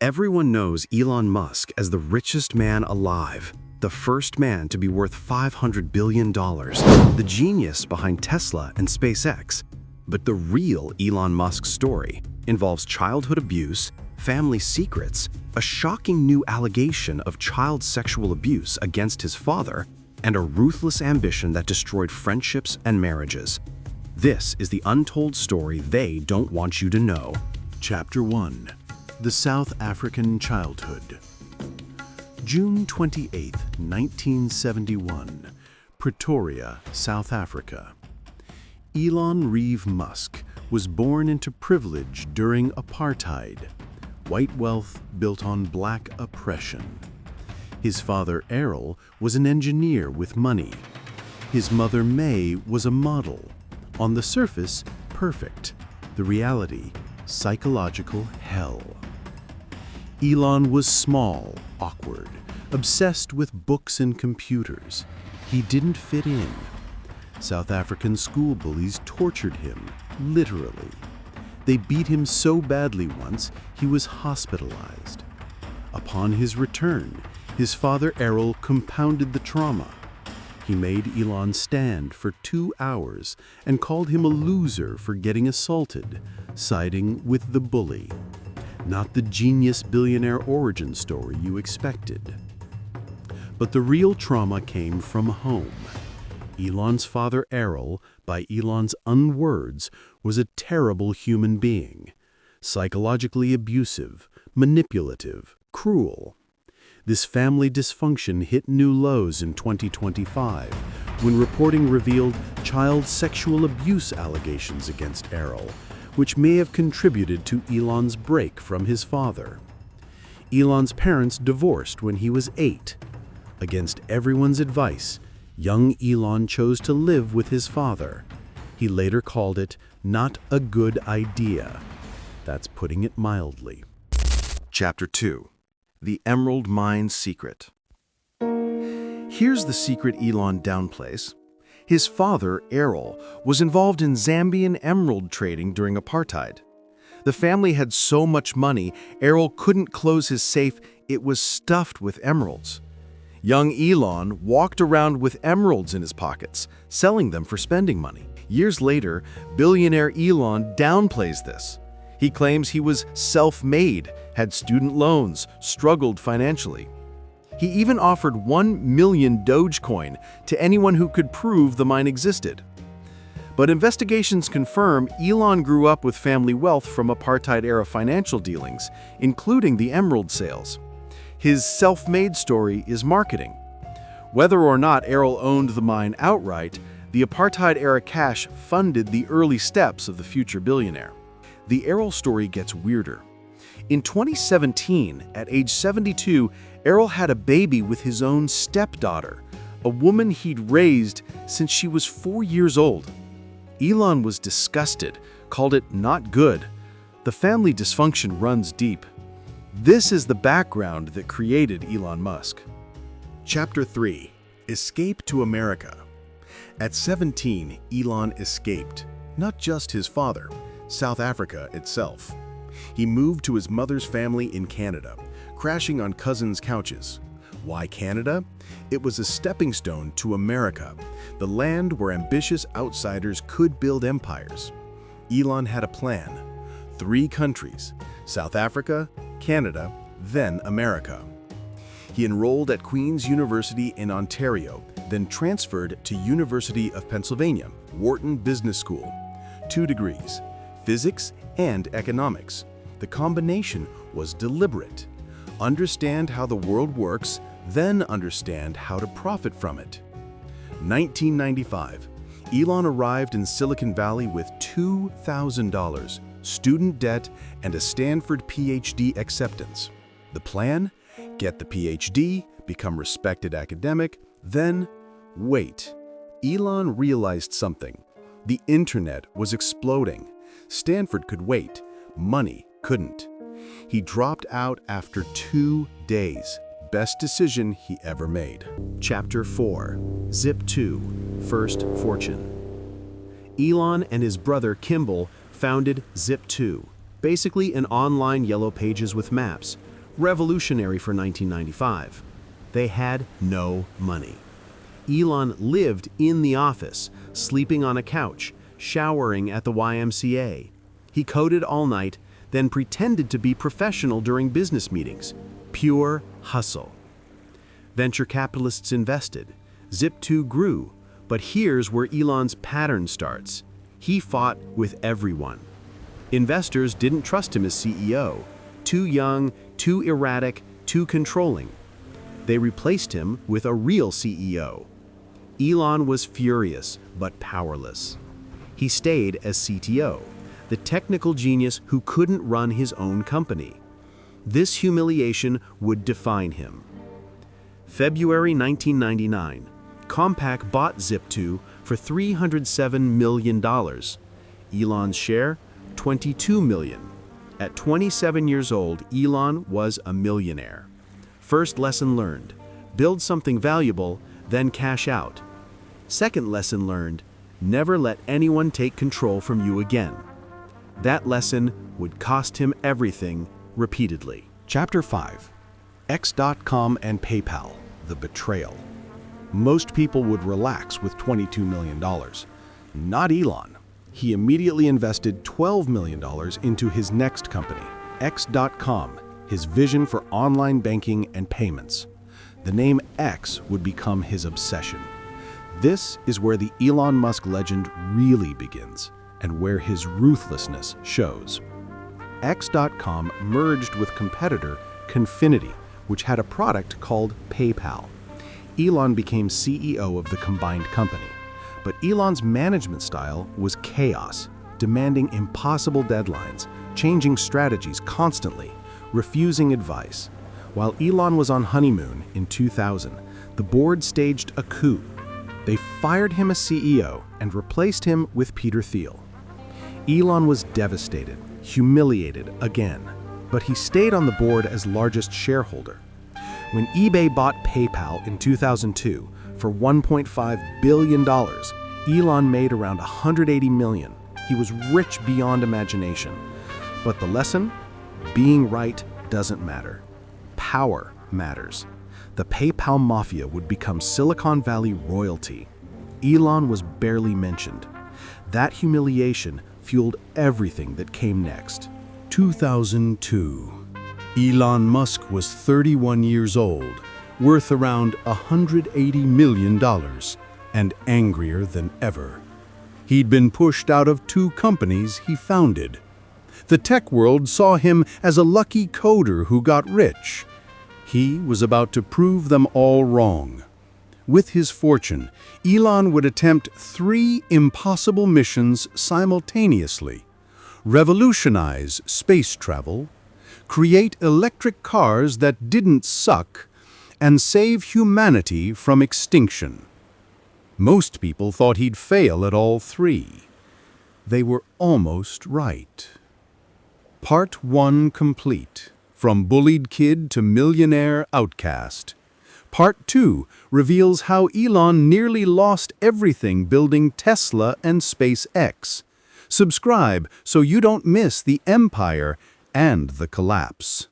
Everyone knows Elon Musk as the richest man alive, the first man to be worth $500 billion, the genius behind Tesla and SpaceX. But the real Elon Musk story involves childhood abuse, family secrets, a shocking new allegation of child sexual abuse against his father, and a ruthless ambition that destroyed friendships and marriages. This is the untold story they don't want you to know. Chapter 1. The South African Childhood. June 28, 1971, Pretoria, South Africa. Elon Reeve Musk was born into privilege during Apartheid. White wealth built on black oppression. His father, Errol, was an engineer with money. His mother, May, was a model. On the surface, perfect. The reality, psychological hell. Elon was small, awkward, obsessed with books and computers. He didn't fit in. South African school bullies tortured him, literally. They beat him so badly once, he was hospitalized. Upon his return, his father Errol compounded the trauma. He made Elon stand for 2 hours and called him a loser for getting assaulted, siding with the bully. Not the genius billionaire origin story you expected. But the real trauma came from home. Elon's father Errol, by Elon's own words, was a terrible human being. Psychologically abusive, manipulative, cruel. This family dysfunction hit new lows in 2025 when reporting revealed child sexual abuse allegations against Errol, which may have contributed to Elon's break from his father. Elon's parents divorced when he was 8. Against everyone's advice, young Elon chose to live with his father. He later called it not a good idea. That's putting it mildly. Chapter 2. The Emerald Mine Secret. Here's the secret Elon downplays. His father, Errol, was involved in Zambian emerald trading during apartheid. The family had so much money, Errol couldn't close his safe. It was stuffed with emeralds. Young Elon walked around with emeralds in his pockets, selling them for spending money. Years later, billionaire Elon downplays this. He claims he was self-made, had student loans, struggled financially. He even offered 1 million Dogecoin to anyone who could prove the mine existed. But investigations confirm Elon grew up with family wealth from apartheid-era financial dealings, including the emerald sales. His self-made story is marketing. Whether or not Errol owned the mine outright, the apartheid-era cash funded the early steps of the future billionaire. The Errol story gets weirder. In 2017, at age 72, Errol had a baby with his own stepdaughter, a woman he'd raised since she was 4 years old. Elon was disgusted, called it not good. The family dysfunction runs deep. This is the background that created Elon Musk. Chapter 3. Escape to America. At 17, Elon escaped. Not just his father, South Africa itself. He moved to his mother's family in Canada, crashing on cousins' couches. Why Canada? It was a stepping stone to America, the land where ambitious outsiders could build empires. Elon had a plan. 3 countries, South Africa, Canada, then America. He enrolled at Queen's University in Ontario, then transferred to University of Pennsylvania, Wharton Business School. 2 degrees, physics and economics. The combination was deliberate. Understand how the world works, then understand how to profit from it. 1995, Elon arrived in Silicon Valley with $2,000, student debt, and a Stanford PhD acceptance. The plan? Get the PhD, become respected academic, then wait. Elon realized something. The internet was exploding. Stanford could wait. Money couldn't. He dropped out after 2 days. Best decision he ever made. Chapter 4. Zip 2. First Fortune. Elon and his brother Kimball founded Zip 2, basically an online yellow pages with maps, revolutionary for 1995. They had no money. Elon lived in the office, sleeping on a couch, showering at the YMCA. He coded all night, then pretended to be professional during business meetings. Pure hustle. Venture capitalists invested. Zip2 grew. But here's where Elon's pattern starts. He fought with everyone. Investors didn't trust him as CEO. Too young, too erratic, too controlling. They replaced him with a real CEO. Elon was furious, but powerless. He stayed as CTO, the technical genius who couldn't run his own company. This humiliation would define him. February 1999, Compaq bought Zip2 for $307 million. Elon's share, $22 million. At 27 years old, Elon was a millionaire. First lesson learned: build something valuable, then cash out. Second lesson learned: never let anyone take control from you again. That lesson would cost him everything repeatedly. Chapter 5. X.com and PayPal, the betrayal. Most people would relax with $22 million. Not Elon. He immediately invested $12 million into his next company, X.com, his vision for online banking and payments. The name X would become his obsession. This is where the Elon Musk legend really begins, and where his ruthlessness shows. X.com merged with competitor Confinity, which had a product called PayPal. Elon became CEO of the combined company. But Elon's management style was chaos, demanding impossible deadlines, changing strategies constantly, refusing advice. While Elon was on honeymoon in 2000, the board staged a coup. They fired him as CEO and replaced him with Peter Thiel. Elon was devastated, humiliated again, but he stayed on the board as largest shareholder. When eBay bought PayPal in 2002 for $1.5 billion, Elon made around $180 million. He was rich beyond imagination. But the lesson? Being right doesn't matter. Power matters. The PayPal mafia would become Silicon Valley royalty. Elon was barely mentioned. That humiliation fueled everything that came next. 2002. Elon Musk was 31 years old, worth around $180 million, and angrier than ever. He'd been pushed out of 2 companies he founded. The tech world saw him as a lucky coder who got rich. He was about to prove them all wrong. With his fortune, Elon would attempt 3 impossible missions simultaneously: revolutionize space travel, create electric cars that didn't suck, and save humanity from extinction. Most people thought he'd fail at all 3. They were almost right. Part 1 complete. From bullied kid to millionaire outcast. Part 2 reveals how Elon nearly lost everything building Tesla and SpaceX. Subscribe so you don't miss the empire and the collapse.